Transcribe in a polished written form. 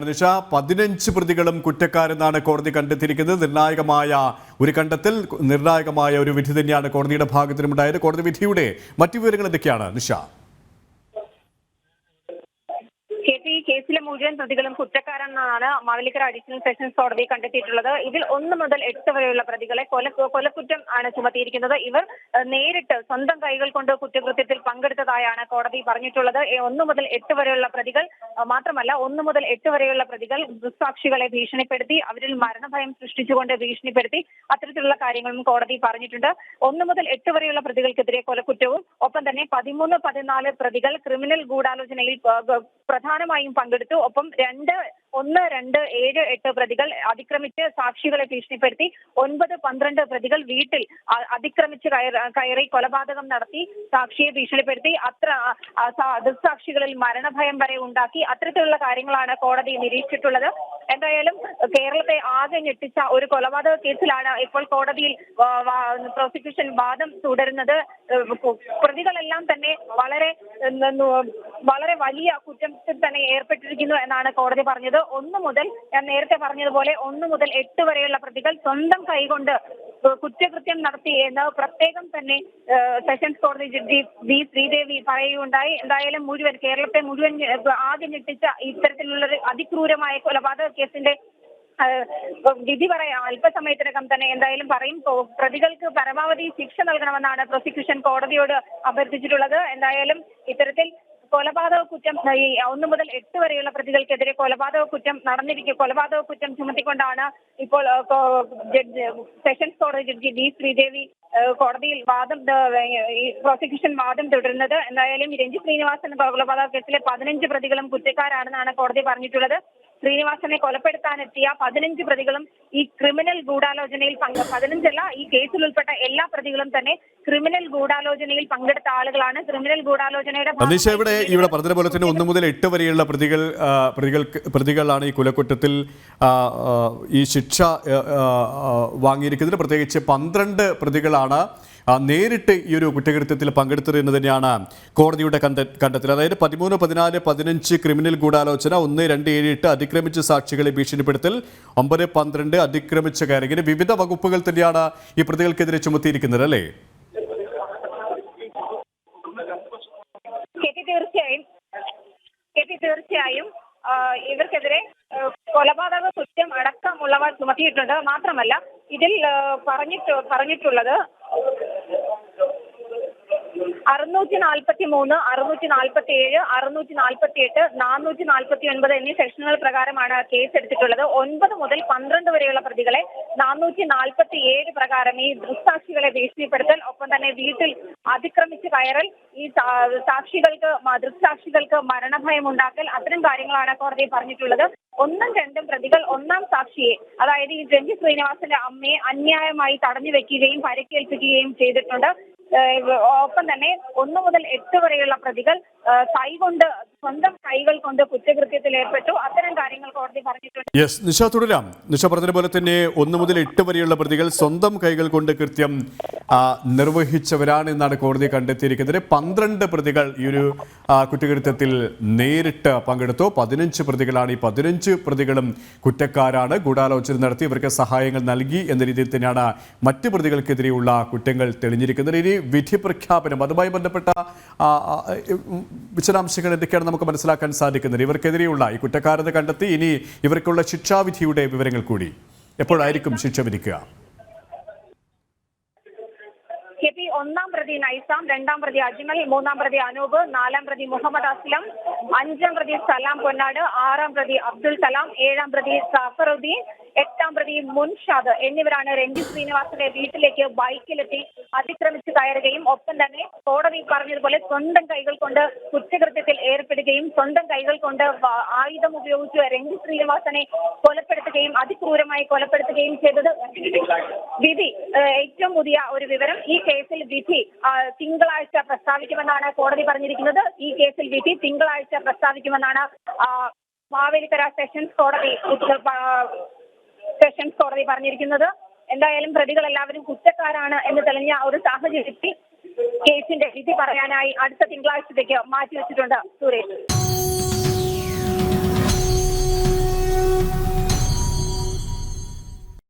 നിഷ 15 പ്രതികളും കുറ്റക്കാരെന്നാണ് കോടതി കണ്ടെത്തിയിരിക്കുന്നത്. നിർണായകമായ ഒരു വിധി തന്നെയാണ് കോടതിയുടെ ഭാഗത്തുനിന്നുണ്ടായത്. കോടതി വിധിയുടെ മറ്റു വിവരങ്ങൾ എന്തൊക്കെയാണ് നിഷ? കേസിലെ മുഴുവൻ പ്രതികളും കുറ്റക്കാരെന്നാണ് മാവേലിക്കര അഡീഷണൽ സെഷൻസ് കോടതി കണ്ടെത്തിയിട്ടുള്ളത്. ഇതിൽ 1 മുതൽ 8 വരെയുള്ള പ്രതികളെ കൊലക്കുറ്റം ആണ് ചുമത്തിയിരിക്കുന്നത്. ഇവർ നേരിട്ട് സ്വന്തം കൈകൾ കൊണ്ട് കുറ്റകൃത്യത്തിൽ പങ്കെടുത്തതായാണ് കോടതി പറഞ്ഞിട്ടുള്ളത്. 1 മുതൽ 8 വരെയുള്ള പ്രതികൾ മാത്രമല്ല, 1 മുതൽ 8 വരെയുള്ള പ്രതികൾ ദൃക്സാക്ഷികളെ ഭീഷണിപ്പെടുത്തി, അവരിൽ മരണഭയം സൃഷ്ടിച്ചുകൊണ്ട് ഭീഷണിപ്പെടുത്തി, അത്തരത്തിലുള്ള കാര്യങ്ങളും കോടതി പറഞ്ഞിട്ടുണ്ട്. 1 മുതൽ 8 വരെയുള്ള പ്രതികൾക്കെതിരെ കൊലക്കുറ്റവും ഒപ്പം തന്നെ 13, 14 പ്രതികൾ ക്രിമിനൽ ഗൂഢാലോചനയിൽ പ്രധാനമായും പങ്കെടുത്തു. ഒപ്പം 2, 1, 2, 7, 8 പ്രതികൾ അതിക്രമിച്ച് സാക്ഷികളെ ഭീഷണിപ്പെടുത്തി. 9, 12 പ്രതികൾ വീട്ടിൽ അതിക്രമിച്ച് കയറി കൊലപാതകം നടത്തി സാക്ഷിയെ ഭീഷണിപ്പെടുത്തി. ദൃക്സാക്ഷികളിൽ മരണഭയം വരെ ഉണ്ടാക്കി. അത്തരത്തിലുള്ള കാര്യങ്ങളാണ് കോടതി നിരീക്ഷിച്ചിട്ടുള്ളത്. എന്തായാലും കേരളത്തെ ആകെ ഞെട്ടിച്ച ഒരു കൊലപാതക കേസിലാണ് ഇപ്പോൾ കോടതിയിൽ പ്രോസിക്യൂഷൻ വാദം തുടരുന്നത്. പ്രതികളെല്ലാം തന്നെ വളരെ വലിയ കുറ്റത്തിൽ തന്നെ ഏർപ്പെട്ടിരിക്കുന്നു എന്നാണ് കോടതി പറഞ്ഞത്. ഞാൻ നേരത്തെ പറഞ്ഞതുപോലെ 1 മുതൽ 8 വരെയുള്ള പ്രതികൾ സ്വന്തം കൈകൊണ്ട് കുറ്റകൃത്യം നടത്തി എന്ന് പ്രത്യേകം തന്നെ സെഷൻസ് കോടതി ജഡ്ജി വി ശ്രീദേവി പറയുകയുണ്ടായി. എന്തായാലും കേരളത്തെ മുഴുവൻ ആകെ ഞെട്ടിച്ച ഇത്തരത്തിലുള്ളൊരു അതിക്രൂരമായ കൊലപാതക കേസിന്റെ വിധി പറയാം അല്പസമയത്തിനകം തന്നെ എന്തായാലും പറയും. പ്രതികൾക്ക് പരമാവധി ശിക്ഷ നൽകണമെന്നാണ് പ്രോസിക്യൂഷൻ കോടതിയോട് അഭ്യർത്ഥിച്ചിട്ടുള്ളത്. എന്തായാലും ഇത്തരത്തിൽ കൊലപാതക കുറ്റം 1 മുതൽ 8 വരെയുള്ള പ്രതികൾക്കെതിരെ കൊലപാതക കുറ്റം ചുമത്തിക്കൊണ്ടാണ് ഇപ്പോൾ സെഷൻസ് കോടതി ജഡ്ജി വി ശ്രീദേവി കോടതിയിൽ പ്രോസിക്യൂഷൻ വാദം തുടരുന്നത്. എന്തായാലും രഞ്ജിത്ത് ശ്രീനിവാസൻ കൊലപാതക കേസിലെ 15 പ്രതികളും കുറ്റക്കാരാണെന്നാണ് കോടതി പറഞ്ഞിട്ടുള്ളത്. ശ്രീനിവാസനെ കൊലപ്പെടുത്താനെത്തിയ 15 പ്രതികളും ഈ ക്രിമിനൽ ഗൂഢാലോചനയിൽ 15 ഈ കേസിൽ ഉൾപ്പെട്ട എല്ലാ പ്രതികളും തന്നെ ക്രിമിനൽ ഗൂഢാലോചനയിൽ പങ്കെടുത്ത ആളുകളാണ്. ക്രിമിനൽ ഗൂഢാലോചനയുടെ ഇവിടെ പറഞ്ഞതുപോലെ തന്നെ 1 മുതൽ 8 വരെയുള്ള പ്രതികളാണ് ഈ കൊലക്കുറ്റത്തിൽ ഈ ശിക്ഷ വാങ്ങിയിരിക്കുന്നത്. പ്രത്യേകിച്ച് 12 പ്രതികളാണ് നേരിട്ട് ഈ ഒരു കുറ്റകൃത്യത്തിൽ പങ്കെടുത്തത് എന്ന് തന്നെയാണ് കോടതിയുടെ കണ്ടെത്തൽ. അതായത് 13, 14, 15 ക്രിമിനൽ ഗൂഢാലോചന, 1, 2, 7, 8 അതിക്രമിച്ച് സാക്ഷികളെ ഭീഷണിപ്പെടുത്തൽ, 9, 12 അതിക്രമിച്ച കയറി, ഇങ്ങനെ വിവിധ വകുപ്പുകൾ തന്നെയാണ് ഈ പ്രതികൾക്കെതിരെ ചുമത്തിയിരിക്കുന്നത് അല്ലേ? തീർച്ചയായും ഇവർക്കെതിരെ കൊലപാതക കുറ്റം അടക്കമുള്ളവ ചുമത്തിയിട്ടുണ്ട്. മാത്രമല്ല ഇതിൽ പറഞ്ഞിട്ടുള്ളത് 643, 647, 648, 449 എന്നീ സെക്ഷനുകൾ പ്രകാരമാണ് കേസ് എടുത്തിട്ടുള്ളത്. 9 മുതൽ 12 വരെയുള്ള പ്രതികളെ 447 പ്രകാരം ഈ ദൃക്സാക്ഷികളെ ഭീഷണിപ്പെടുത്തൽ, ഒപ്പം തന്നെ വീട്ടിൽ അതിക്രമിച്ച് കയറൽ, ഈ ദൃക്സാക്ഷികൾക്ക് മരണഭയം ഉണ്ടാക്കൽ, അത്തരം കാര്യങ്ങളാണ് കോടതി പറഞ്ഞിട്ടുള്ളത്. 1ഉം 2ഉം പ്രതികൾ 1ാം സാക്ഷിയെ, അതായത് ഈ രഞ്ജിത്ത് ശ്രീനിവാസന്റെ അമ്മയെ അന്യായമായി തടഞ്ഞു വെക്കുകയും പരിക്കേൽപ്പിക്കുകയും ചെയ്തിട്ടുണ്ട്. ഒപ്പം തന്നെ 1 മുതൽ 8 വരെയുള്ള പ്രതികൾ സ്വന്തം കൈകൾ കൊണ്ട് കുറ്റകൃത്യത്തിൽ ഏർപ്പെട്ടു. അത്തരം കാര്യങ്ങൾ കോടതി പറഞ്ഞിട്ടുണ്ട്. നിഷ തുടരാം. നിഷ പറഞ്ഞതുപോലെ തന്നെ 1 മുതൽ 8 വരെയുള്ള പ്രതികൾ സ്വന്തം കൈകൾ കൊണ്ട് കൃത്യം നിർവഹിച്ചവരാണെന്നാണ് കോടതി കണ്ടെത്തിയിരിക്കുന്നത്. 12 പ്രതികൾ ഈ ഒരു കുറ്റകൃത്യത്തിൽ നേരിട്ട് പങ്കെടുത്തു. 15 പ്രതികളാണ്. ഈ 15 പ്രതികളും കുറ്റക്കാരാണ്. ഗൂഢാലോചന നടത്തി ഇവർക്ക് സഹായങ്ങൾ നൽകി എന്ന രീതിയിൽ തന്നെയാണ് മറ്റ് പ്രതികൾക്കെതിരെയുള്ള കുറ്റങ്ങൾ തെളിഞ്ഞിരിക്കുന്നത്. ഇനി വിധി പ്രഖ്യാപനം, അതുമായി ബന്ധപ്പെട്ട വിശദാംശങ്ങൾ എന്തൊക്കെയാണ് നമുക്ക് മനസ്സിലാക്കാൻ സാധിക്കുന്നത്? ഇവർക്കെതിരെയുള്ള ഈ കുറ്റക്കാരെന്ന് കണ്ടെത്തി, ഇനി ഇവർക്കുള്ള ശിക്ഷാവിധിയുടെ വിവരങ്ങൾ കൂടി എപ്പോഴായിരിക്കും ശിക്ഷ വിധിക്കുക? 1ാം പ്രതി നൈസാം, 2ാം പ്രതി അജ്മൽ, 3ാം പ്രതി അനൂപ്, 4ാം പ്രതി മുഹമ്മദ് അസ്ലം, 5ാം പ്രതി സലാം പൊന്നാട്, 6ാം പ്രതി അബ്ദുൽ കലാം, 7ാം പ്രതി സഫറുദ്ദീൻ, 8ാം പ്രതി മുൻഷാദ് എന്നിവരാണ് രഞ്ജിത്ത് ശ്രീനിവാസന്റെ വീട്ടിലേക്ക് ബൈക്കിലെത്തി അതിക്രമിച്ച് കയറുകയും ഒപ്പം തന്നെ കോടതി പറഞ്ഞതുപോലെ സ്വന്തം കൈകൾ കൊണ്ട് കുറ്റകൃത്യത്തിൽ ഏർപ്പെടുകയും സ്വന്തം കൈകൾ കൊണ്ട് ആയുധം ഉപയോഗിച്ച് രഞ്ജിത്ത് ശ്രീനിവാസനെ കൊലപ്പെടുത്തുകയും അതിക്രൂരമായി കൊലപ്പെടുത്തുകയും ചെയ്തത്. വിധി ഏറ്റവും പുതിയ ഒരു വിവരം, ഈ കേസിൽ വിധി തിങ്കളാഴ്ച പ്രസ്താവിക്കുമെന്നാണ് കോടതി പറഞ്ഞിരിക്കുന്നത്. ഈ കേസിൽ വിധി തിങ്കളാഴ്ച പ്രസ്താവിക്കുമെന്നാണ് മാവേലിക്കര സെഷൻസ് കോടതി പറഞ്ഞിരിക്കുന്നത്. എന്തായാലും പ്രതികൾ എല്ലാവരും കുറ്റക്കാരാണ് എന്ന് തെളിഞ്ഞ ഒരു സാഹചര്യത്തിൽ കേസിന്റെ വിധി പറയാനായി അടുത്ത തിങ്കളാഴ്ചത്തേക്ക് മാറ്റിവെച്ചിട്ടുണ്ട്. സുരേഷ്.